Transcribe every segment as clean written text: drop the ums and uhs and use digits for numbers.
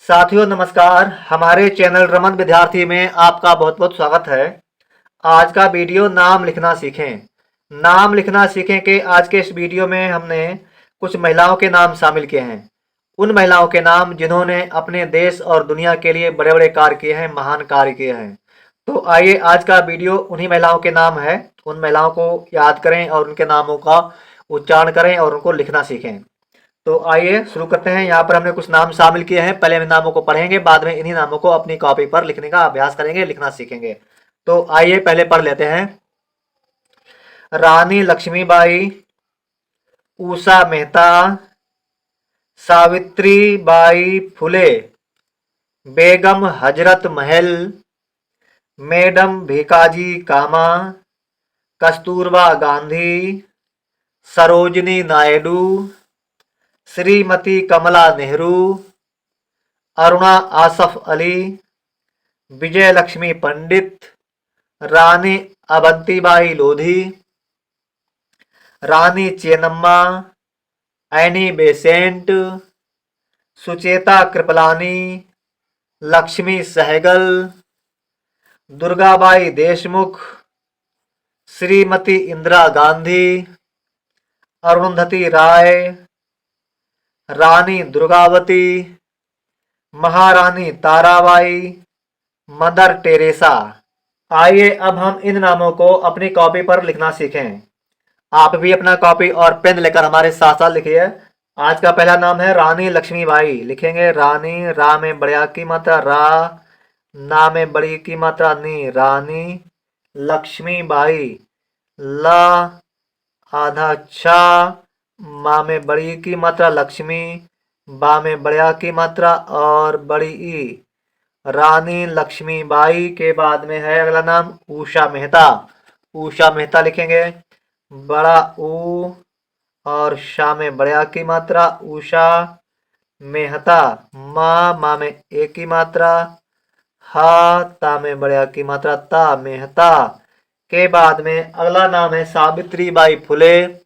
साथियों नमस्कार। हमारे चैनल रमन विद्यार्थी में आपका बहुत बहुत स्वागत है। आज का वीडियो नाम लिखना सीखें। नाम लिखना सीखें के आज के इस वीडियो में हमने कुछ महिलाओं के नाम शामिल किए हैं। उन महिलाओं के नाम जिन्होंने अपने देश और दुनिया के लिए बड़े बड़े कार्य किए हैं, महान कार्य किए हैं। तो आइए आज का वीडियो उन्हीं महिलाओं के नाम है। उन महिलाओं को याद करें और उनके नामों का उच्चारण करें और उनको लिखना सीखें। तो आइए शुरू करते हैं। यहाँ पर हमने कुछ नाम शामिल किए हैं। पहले इन नामों को पढ़ेंगे, बाद में इन्हीं नामों को अपनी कॉपी पर लिखने का अभ्यास करेंगे, लिखना सीखेंगे। तो आइए पहले पढ़ लेते हैं। रानी Lakshmibai, Usha Mehta, Savitri by Phule, Begum Hazrat Mahal, madam Bhikaji comma, Kasturba Gandhi, Sarojini Naidu, Shrimati Kamala Nehru, Aruna Asaf Ali, Vijay Lakshmi Pandit, Rani Avantibai Lodhi, Rani Chennamma, Annie Besant, Sucheta Kripalani, Lakshmi Sehgal, Durgabai Deshmukh, Shrimati Indira Gandhi, Arundhati राय, रानी दुर्गावती, महारानी ताराबाई, मदर टेरेसा। आइए अब हम इन नामों को अपनी कॉपी पर लिखना सीखें। आप भी अपना कॉपी और पेन लेकर हमारे साथ साथ लिखिए। आज का पहला नाम है रानी लक्ष्मीबाई। लिखेंगे रानी, रा में बड़े की मात्रा रा, ना में बड़ी की मात्रा नी, रानी लक्ष्मीबाई, ला आधा छा, माँ में बड़ी की मात्रा लक्ष्मी, बा में बड़े की मात्रा और बड़ी ई, रानी लक्ष्मीबाई। के बाद में है अगला नाम उषा मेहता। उषा मेहता लिखेंगे बड़ा ऊ और शा में बड़े की मात्रा उषा मेहता, माँ माँ में एक की मात्रा, हा ता में बड़े की मात्रा ता मेहता। के बाद में अगला नाम है सावित्री बाई फुले।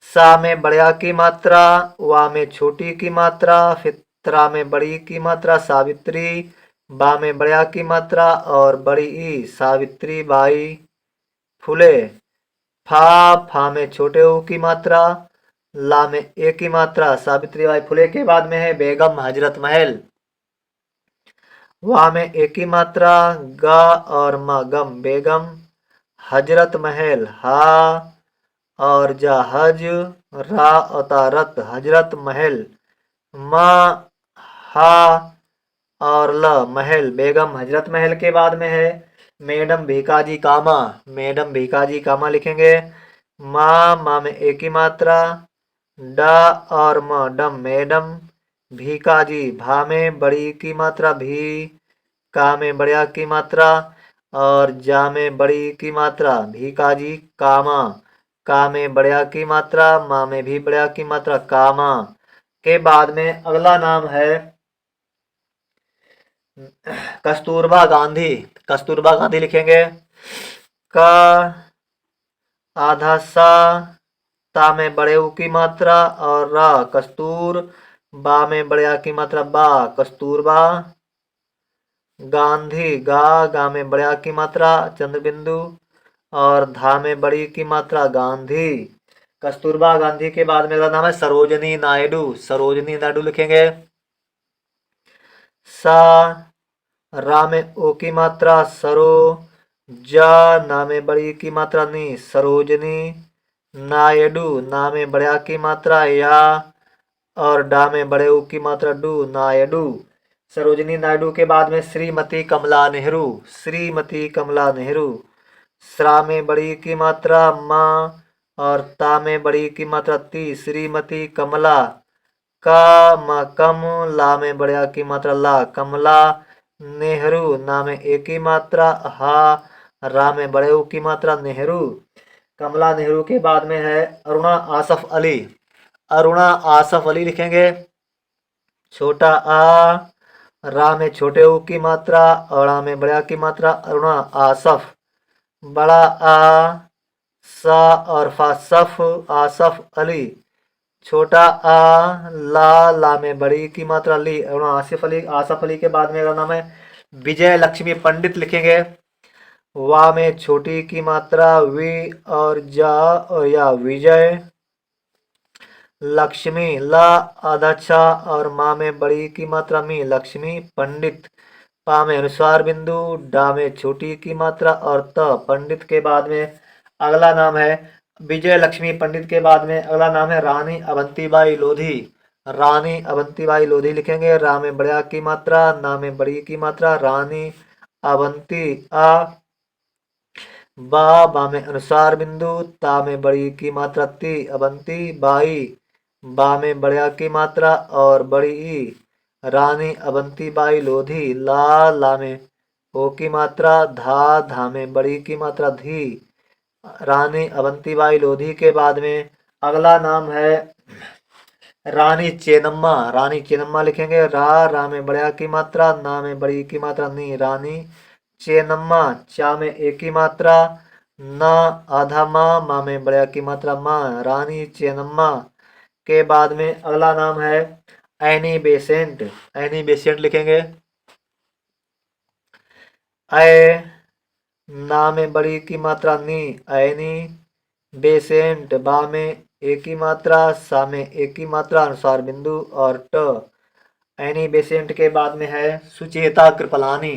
सा में बड़े की मात्रा, वा में छोटी की मात्रा, फिर त्रा में बड़ी की मात्रा सावित्री, बा में बड़े की मात्रा और बड़ी ई, सावित्री बाई फुले। फा में छोटे ऊ की मात्रा, ला में ए की मात्रा, सावित्री बाई फुले। के बाद में है बेगम हजरत महल। वा में एक की मात्रा, गा और म गम, बेगम हजरत महल, हा और जहाज, रा अतारत, हजरत महल, माँ हा और ल महल, बेगम हजरत महल। के बाद में है मैडम भीकाजी कामा। मैडम भीकाजी कामा लिखेंगे माँ माँ में एक ही मात्रा, डा और म डम, मैडम भीकाजी, भा में बड़ी की मात्रा भी, का में बड़े की मात्रा और जा में बड़ी की मात्रा, भीकाजी कामा, का में बड़े की मात्रा, माँ में भी बड़े की मात्रा, कामा। के बाद में अगला नाम है कस्तूरबा गांधी। कस्तूरबा गांधी लिखेंगे का आधा सा, ता में बड़े ऊ की मात्रा और रा, कस्तूर, बा में बड़े की मात्रा बा, कस्तूरबा गांधी, गा में बड़े की मात्रा चंद्र बिंदु और धा में बड़ी की मात्रा गांधी, कस्तूरबा गांधी। के बाद मेरा नाम है सरोजनी नायडू। सरोजनी नायडू लिखेंगे सा, रा में ओ की मात्रा सरो, जा ना में बड़ी की मात्रा नी, सरोजनी नायडू, ना में बड़े की मात्रा या और डा में बड़े ऊ की मात्रा डू, नायडू, सरोजनी नायडू। के बाद में श्रीमती कमला नेहरू। श्रीमती कमला नेहरू, श्रा में बड़ी की मात्रा माँ और ता में बड़ी की मात्रा ती, श्रीमती कमला, का म कम, ला में बड़े की मात्रा ला, कमला नेहरू, ना में एक की मात्रा हा, रा में बड़े ऊ की मात्रा नेहरू, कमला नेहरू। के बाद में है अरुणा आसफ अली। अरुणा आसफ अली लिखेंगे छोटा आ, रा में छोटे ऊ की मात्रा और आ में बड़े की मात्रा, अरुणा आसफ, बड़ा आ, सा और फा सफ, आसफ अली, छोटा आ, ला में बड़ी की मात्रा ली। और आसिफ अली के बाद में अगला नाम है विजय लक्ष्मी पंडित लिखेंगे। वा में छोटी की मात्रा वी और जा और या विजय लक्ष्मी ला आधा छा और माँ में बड़ी की मात्रा मी लक्ष्मी पंडित। पा में अनुस्वार बिंदु, डा में छोटी की मात्रा और त पंडित के बाद में अगला नाम है विजय लक्ष्मी पंडित के बाद में अगला नाम है रानी अवंतीबाई लोधी। रानी अवंतीबाई लोधी लिखेंगे। रा में बड़ा की मात्रा, ना में बड़ी की मात्रा रानी अवंती आ। बा में अनुसार बिंदु, ता में बड़ी की मात्रा ती अवंती बाई। बा में बड़ा की मात्रा और बड़ी ई रानी अवंती बाई लोधी। ला में ओ की मात्रा, धा में बड़ी की मात्रा धी रानी अवंतीबाई लोधी के बाद में अगला नाम है रानी चेन्नम्मा। रानी चेन्नम्मा लिखेंगे। रा में बड़ा की मात्रा, ना में बड़ी की मात्रा नी रानी चेन्नम्मा। चा में एक की मात्रा, ना आधा माँ में बड़ा की मात्रा माँ रानी चेन्नम्मा के बाद में अगला नाम है एनी बेसेंट। एनी बेसेंट लिखेंगे। ए ना में बड़ी की मात्रा नी एनी बेसेंट। बा में एक की मात्रा, सा में एक की मात्रा अनुसार बिंदु और ट। एनी बेसेंट के बाद में है सुचेता कृपलानी।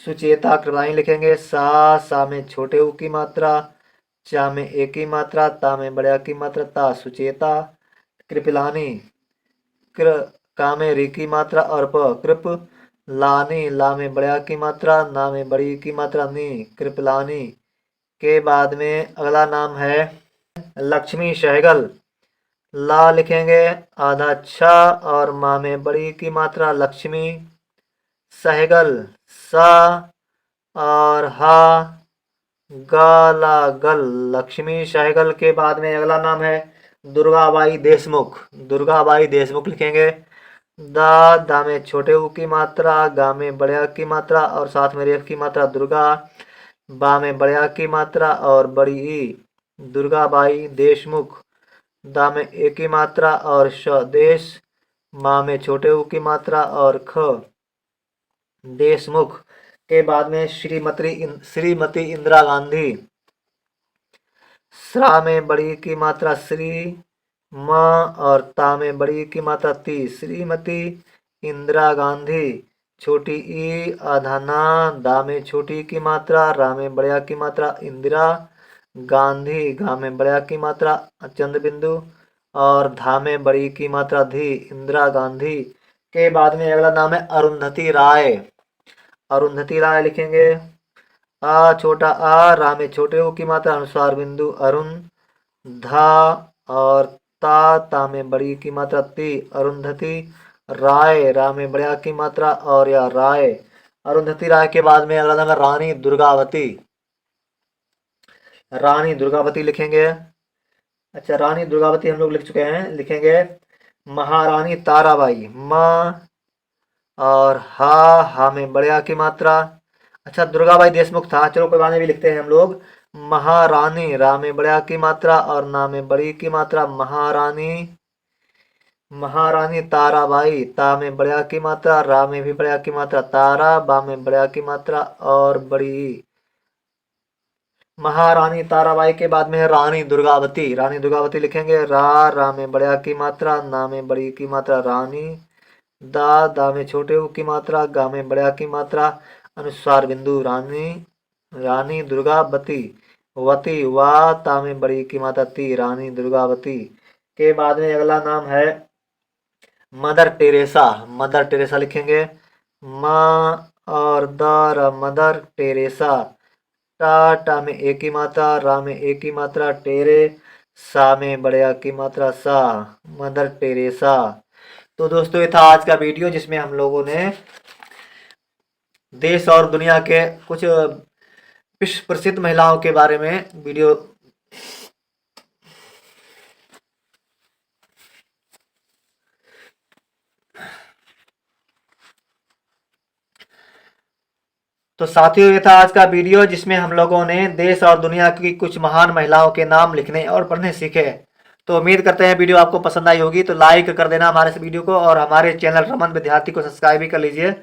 सुचेता कृपलानी लिखेंगे। सा में छोटे ऊ की मात्रा, चा में एक की मात्रा, ता में बड़ा की मात्रा ता सुचेता कृपलानी। का में री की मात्रा और प कृप लानी। ला में बड़ा की मात्रा, ना में बड़ी की मात्रा नी कृपलानी के बाद में अगला नाम है लक्ष्मी सहगल। ला लिखेंगे आधा छा और माँ में बड़ी की मात्रा लक्ष्मी सहगल। सा और हा गाला गल लक्ष्मी सहगल के बाद में अगला नाम है दुर्गाबाई देशमुख। दुर्गाबाई देशमुख लिखेंगे। दा में छोटे ऊ की मात्रा, गा में बड़ा की मात्रा और साथ में रेफ की मात्रा दुर्गा। बा में बड़ा की मात्रा और बड़ी ई दुर्गाबाई देशमुख। दा में एक की मात्रा और श देश। माँ में छोटे ऊ की मात्रा और ख देशमुख के बाद में श्रीमती इंदिरा गांधी। श्रा में बड़ी की मात्रा श्री माँ और ता में बड़ी की मात्रा ती श्रीमती इंदिरा गांधी। छोटी ई आधा ना, दा में छोटी की मात्रा, रा में बड़ा की मात्रा इंदिरा गांधी। घा में बड़ा की मात्रा चंद्र बिंदु और धा में बड़ी की मात्रा धी इंदिरा गांधी के बाद में अगला नाम है अरुंधति राय। अरुंधति राय लिखेंगे। आ छोटा आ, रा में छोटे ऊ की मात्रा अनुसार बिंदु अरुण। धा और ता में बड़ी की मात्रा ती अरुंधति राय। रा में बड़ा की मात्रा और या राय। अरुंधति राय के बाद में अगला नाम है रानी दुर्गावती। रानी दुर्गावती लिखेंगे। अच्छा, रानी दुर्गावती हम लोग लिख चुके हैं। लिखेंगे महारानी ताराबाई। माँ और हा में बड़ा की मात्रा। अच्छा, दुर्गाबाई देशमुख था, चलो कोई बात नहीं, भी लिखते हैं हम लोग महारानी। रा में बड़ा की मात्रा और ना में बड़ी की मात्रा महारानी। महारानी ताराबाई। ता में बड़ा की मात्रा, रा में भी बड़ा की मात्रा तारा, बा में बड़ा की मात्रा और बड़ी महारानी ताराबाई के बाद में है रानी दुर्गावती। रानी दुर्गावती लिखेंगे। रा में बड़ा की मात्रा, ना में बड़ी की मात्रा रानी। दा में छोटे ऊ की मात्रा, गा में बड़ा की मात्रा अनुस्वार बिंदु रानी। रानी दुर्गावती। वती वा, ता में बड़ी की मात्रा ती रानी दुर्गावती के बाद में अगला नाम है मदर टेरेसा। मदर टेरेसा लिखेंगे। माँ और द मदर टेरेसा। टा में एक की मात्रा, रा में एक की मात्रा टेरे, सा में बड़ा की मात्रा सा मदर टेरेसा। तो दोस्तों ये था आज का वीडियो जिसमें हम लोगों ने देश और दुनिया के कुछ विश्व प्रसिद्ध महिलाओं के बारे में वीडियो तो साथियों ये था आज का वीडियो जिसमें हम लोगों ने देश और दुनिया की कुछ महान महिलाओं के नाम लिखने और पढ़ने सीखे। तो उम्मीद करते हैं वीडियो आपको पसंद आई होगी, तो लाइक कर देना हमारे इस वीडियो को, और हमारे चैनल रमन विद्यार्थी को सब्सक्राइब भी कर लीजिए।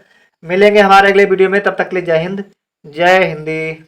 मिलेंगे हमारे अगले वीडियो में, तब तक के लिए जय हिंद, जय हिंदी।